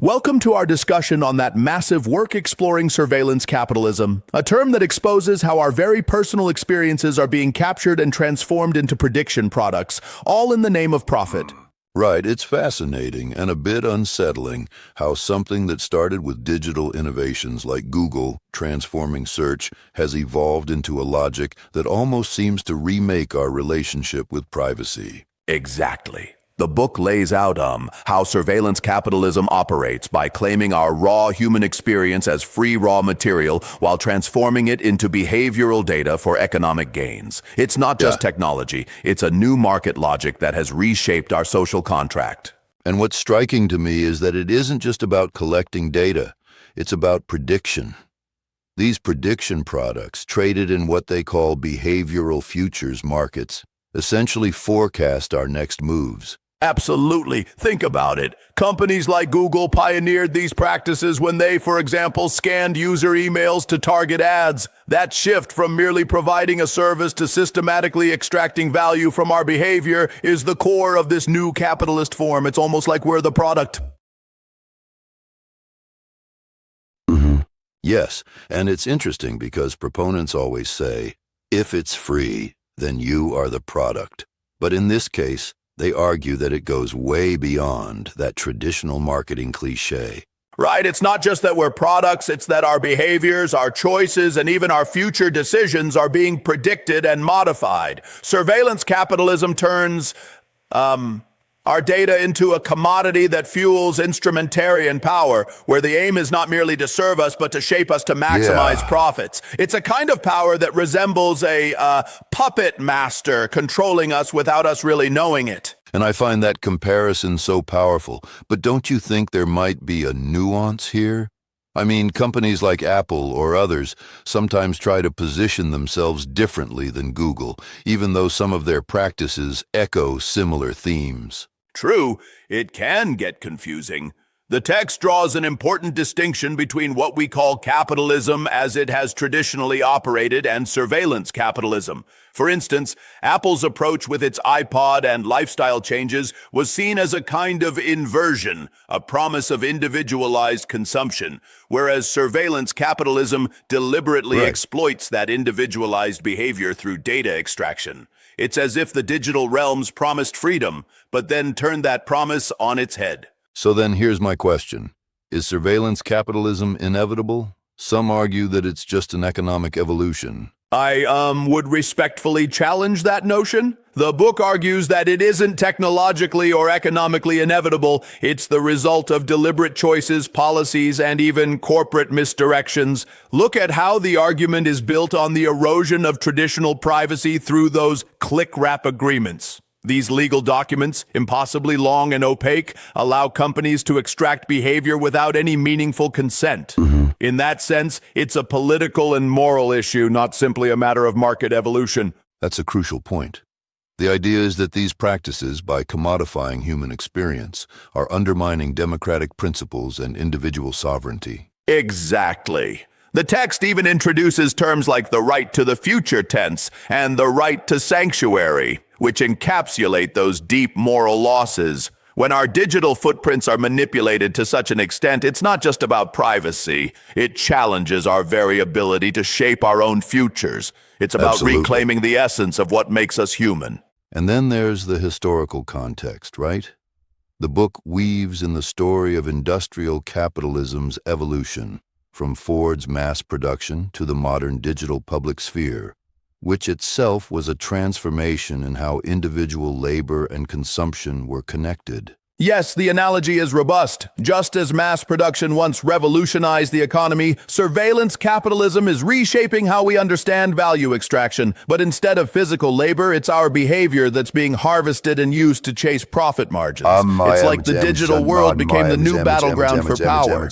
Welcome to our discussion on that massive work-exploring surveillance capitalism, a term that exposes how our very personal experiences are being captured and transformed into prediction products, all in the name of profit. Right, it's fascinating and a bit unsettling how something that started with digital innovations like Google transforming search has evolved into a logic that almost seems to remake our relationship with privacy. Exactly. The book lays out how surveillance capitalism operates by claiming our raw human experience as free raw material while transforming it into behavioral data for economic gains. It's not just technology, it's a new market logic that has reshaped our social contract. And what's striking to me is that it isn't just about collecting data, it's about prediction. These prediction products, traded in what they call behavioral futures markets, essentially forecast our next moves. Absolutely. Think about it. Companies like Google pioneered these practices when they, for example, scanned user emails to target ads. That shift from merely providing a service to systematically extracting value from our behavior is the core of this new capitalist form. It's almost like we're the product. Yes, and it's interesting because proponents always say, if it's free, then you are the product. But in this case, they argue that it goes way beyond that traditional marketing cliché. Right, it's not just that we're products, it's that our behaviors, our choices, and even our future decisions are being predicted and modified. Surveillance capitalism turns our data into a commodity that fuels instrumentarian power, where the aim is not merely to serve us, but to shape us to maximize profits. It's a kind of power that resembles a puppet master controlling us without us really knowing it. And I find that comparison so powerful. But don't you think there might be a nuance here? I mean, companies like Apple or others sometimes try to position themselves differently than Google, even though some of their practices echo similar themes. True, it can get confusing. The text draws an important distinction between what we call capitalism as it has traditionally operated and surveillance capitalism. For instance, Apple's approach with its iPod and lifestyle changes was seen as a kind of inversion, a promise of individualized consumption, whereas surveillance capitalism deliberately exploits that individualized behavior through data extraction. It's as if the digital realms promised freedom, but then turned that promise on its head. So then here's my question. Is surveillance capitalism inevitable? Some argue that it's just an economic evolution. I would respectfully challenge that notion. The book argues that it isn't technologically or economically inevitable. It's the result of deliberate choices, policies, and even corporate misdirections. Look at how the argument is built on the erosion of traditional privacy through those click-wrap agreements. These legal documents, impossibly long and opaque, allow companies to extract behavior without any meaningful consent. In that sense, it's a political and moral issue, not simply a matter of market evolution. That's a crucial point. The idea is that these practices, by commodifying human experience, are undermining democratic principles and individual sovereignty. Exactly. The text even introduces terms like the right to the future tense and the right to sanctuary, which encapsulate those deep moral losses. When our digital footprints are manipulated to such an extent, it's not just about privacy. It challenges our very ability to shape our own futures. It's about reclaiming the essence of what makes us human. And then there's the historical context, right? The book weaves in the story of industrial capitalism's evolution, from Ford's mass production to the modern digital public sphere, which itself was a transformation in how individual labor and consumption were connected. Yes, the analogy is robust. Just as mass production once revolutionized the economy, surveillance capitalism is reshaping how we understand value extraction. But instead of physical labor, it's our behavior that's being harvested and used to chase profit margins. It's like the digital world became the new battleground for power.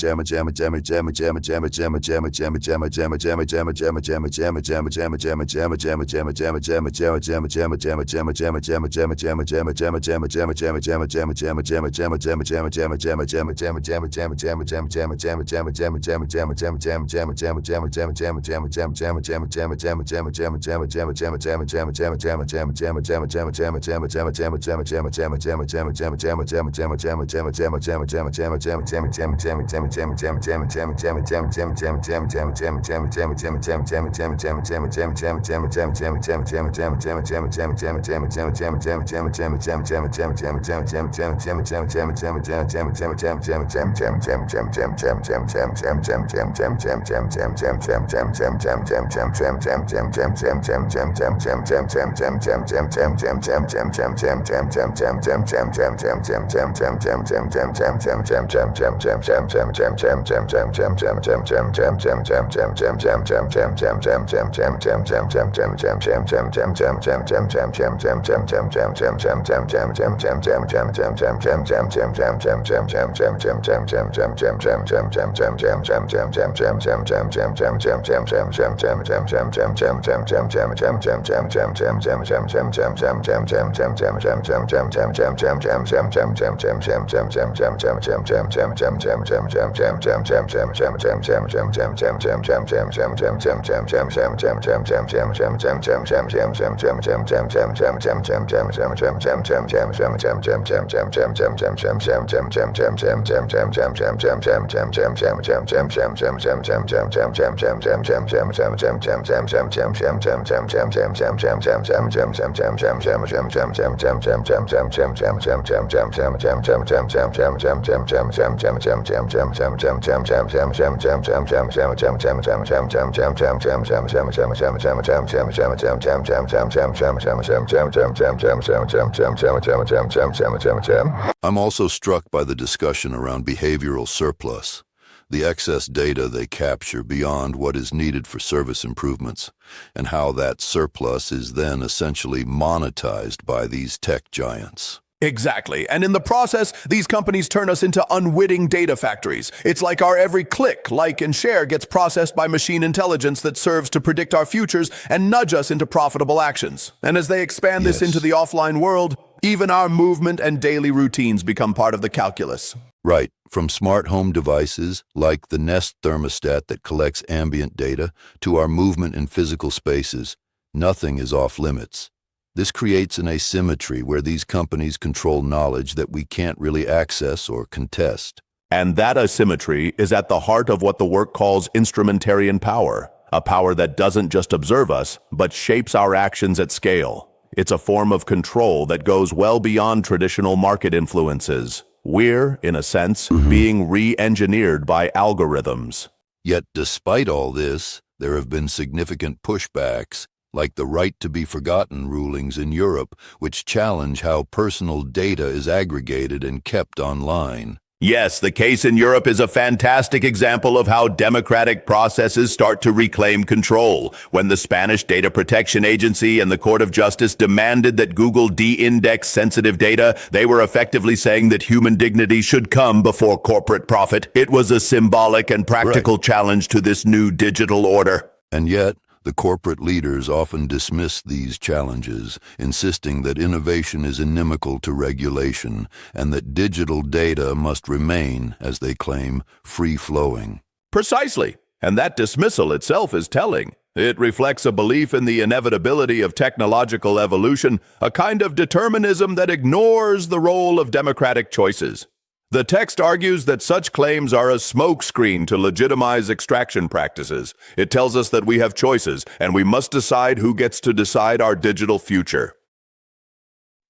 I'm also struck by the discussion around behavioral surplus, the excess data they capture beyond what is needed for service improvements, and how that surplus is then essentially monetized by these tech giants. Exactly. And in the process, these companies turn us into unwitting data factories. It's like our every click, like, and share gets processed by machine intelligence that serves to predict our futures and nudge us into profitable actions. And as they expand this into the offline world, even our movement and daily routines become part of the calculus. Right. From smart home devices, like the Nest thermostat that collects ambient data, to our movement in physical spaces, nothing is off limits. This creates an asymmetry where these companies control knowledge that we can't really access or contest. And that asymmetry is at the heart of what the work calls instrumentarian power, a power that doesn't just observe us, but shapes our actions at scale. It's a form of control that goes well beyond traditional market influences. We're, in a sense, being re-engineered by algorithms. Yet, despite all this, there have been significant pushbacks, like the right-to-be-forgotten rulings in Europe, which challenge how personal data is aggregated and kept online. Yes, the case in Europe is a fantastic example of how democratic processes start to reclaim control. When the Spanish Data Protection Agency and the Court of Justice demanded that Google de-index sensitive data, they were effectively saying that human dignity should come before corporate profit. It was a symbolic and practical challenge to this new digital order. And yet, the corporate leaders often dismiss these challenges, insisting that innovation is inimical to regulation and that digital data must remain, as they claim, free-flowing. Precisely. And that dismissal itself is telling. It reflects a belief in the inevitability of technological evolution, a kind of determinism that ignores the role of democratic choices. The text argues that such claims are a smokescreen to legitimize extraction practices. It tells us that we have choices, and we must decide who gets to decide our digital future.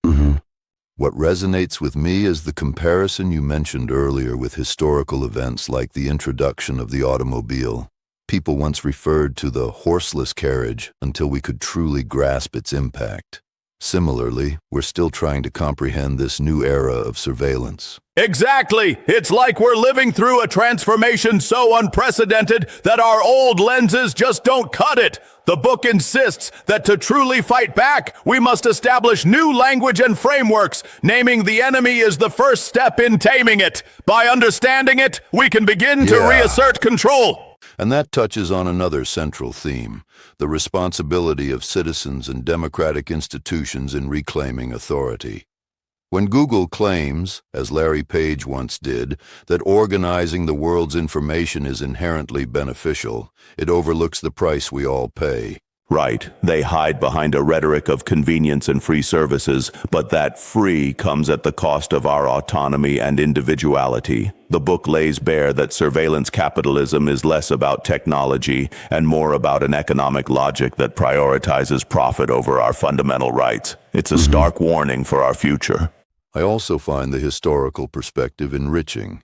What resonates with me is the comparison you mentioned earlier with historical events like the introduction of the automobile. People once referred to the horseless carriage until we could truly grasp its impact. Similarly, we're still trying to comprehend this new era of surveillance. Exactly! It's like we're living through a transformation so unprecedented that our old lenses just don't cut it. The book insists that to truly fight back, we must establish new language and frameworks. Naming the enemy is the first step in taming it. By understanding it, we can begin to reassert control. And that touches on another central theme, the responsibility of citizens and democratic institutions in reclaiming authority. When Google claims, as Larry Page once did, that organizing the world's information is inherently beneficial, it overlooks the price we all pay. Right, they hide behind a rhetoric of convenience and free services, but that free comes at the cost of our autonomy and individuality. The book lays bare that surveillance capitalism is less about technology and more about an economic logic that prioritizes profit over our fundamental rights. It's a stark warning for our future. I also find the historical perspective enriching,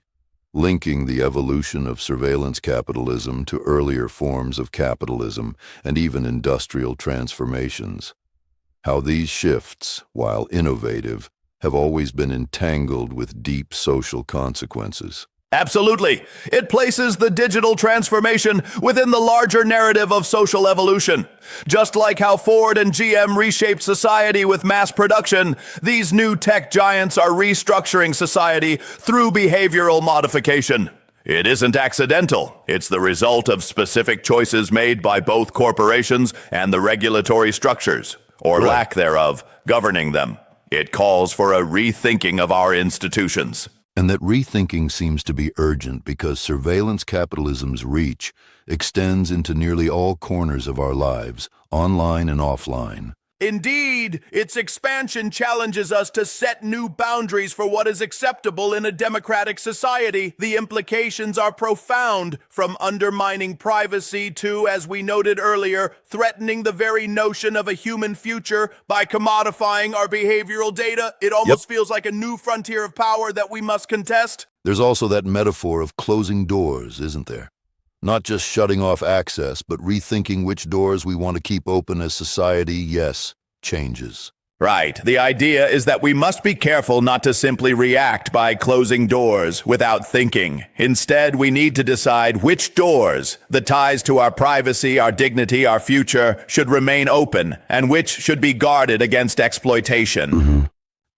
linking the evolution of surveillance capitalism to earlier forms of capitalism and even industrial transformations. How these shifts, while innovative, have always been entangled with deep social consequences. Absolutely. It places the digital transformation within the larger narrative of social evolution. Just like how Ford and GM reshaped society with mass production, these new tech giants are restructuring society through behavioral modification. It isn't accidental. It's the result of specific choices made by both corporations and the regulatory structures, or lack thereof, governing them. It calls for a rethinking of our institutions. And that rethinking seems to be urgent because surveillance capitalism's reach extends into nearly all corners of our lives, online and offline. Indeed, its expansion challenges us to set new boundaries for what is acceptable in a democratic society. The implications are profound, from undermining privacy to, as we noted earlier, threatening the very notion of a human future by commodifying our behavioral data. It almost feels like a new frontier of power that we must contest. There's also that metaphor of closing doors, isn't there? Not just shutting off access, but rethinking which doors we want to keep open as society, changes. Right. The idea is that we must be careful not to simply react by closing doors without thinking. Instead, we need to decide which doors, the ties to our privacy, our dignity, our future, should remain open, and which should be guarded against exploitation.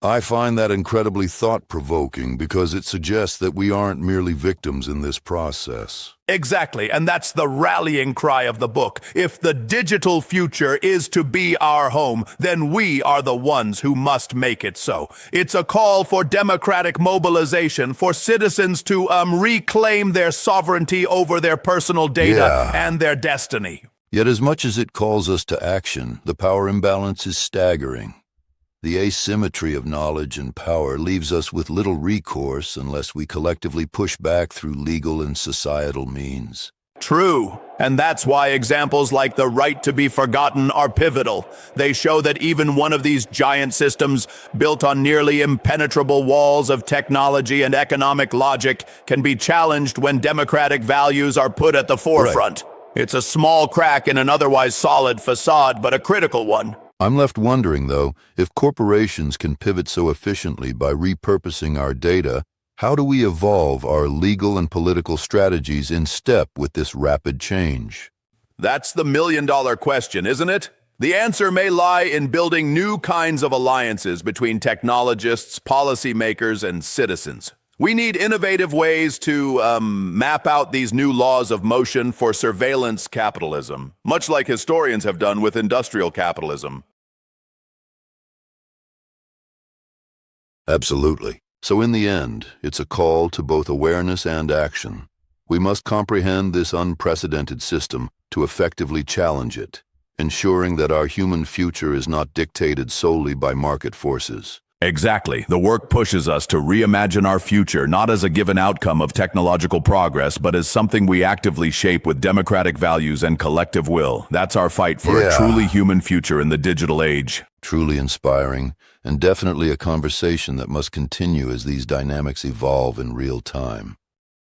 I find that incredibly thought-provoking because it suggests that we aren't merely victims in this process. Exactly, and that's the rallying cry of the book. If the digital future is to be our home, then we are the ones who must make it so. It's a call for democratic mobilization, for citizens to reclaim their sovereignty over their personal data and their destiny. Yet as much as it calls us to action, the power imbalance is staggering. The asymmetry of knowledge and power leaves us with little recourse unless we collectively push back through legal and societal means. True, and that's why examples like the right to be forgotten are pivotal. They show that even one of these giant systems, built on nearly impenetrable walls of technology and economic logic, can be challenged when democratic values are put at the forefront. It's a small crack in an otherwise solid facade, but a critical one. I'm left wondering, though, if corporations can pivot so efficiently by repurposing our data, how do we evolve our legal and political strategies in step with this rapid change? That's the million-dollar question, isn't it? The answer may lie in building new kinds of alliances between technologists, policymakers, and citizens. We need innovative ways to map out these new laws of motion for surveillance capitalism, much like historians have done with industrial capitalism. Absolutely. So in the end, it's a call to both awareness and action. We must comprehend this unprecedented system to effectively challenge it, ensuring that our human future is not dictated solely by market forces. Exactly. The work pushes us to reimagine our future, not as a given outcome of technological progress, but as something we actively shape with democratic values and collective will. That's our fight for a truly human future in the digital age. Truly inspiring, and definitely a conversation that must continue as these dynamics evolve in real time.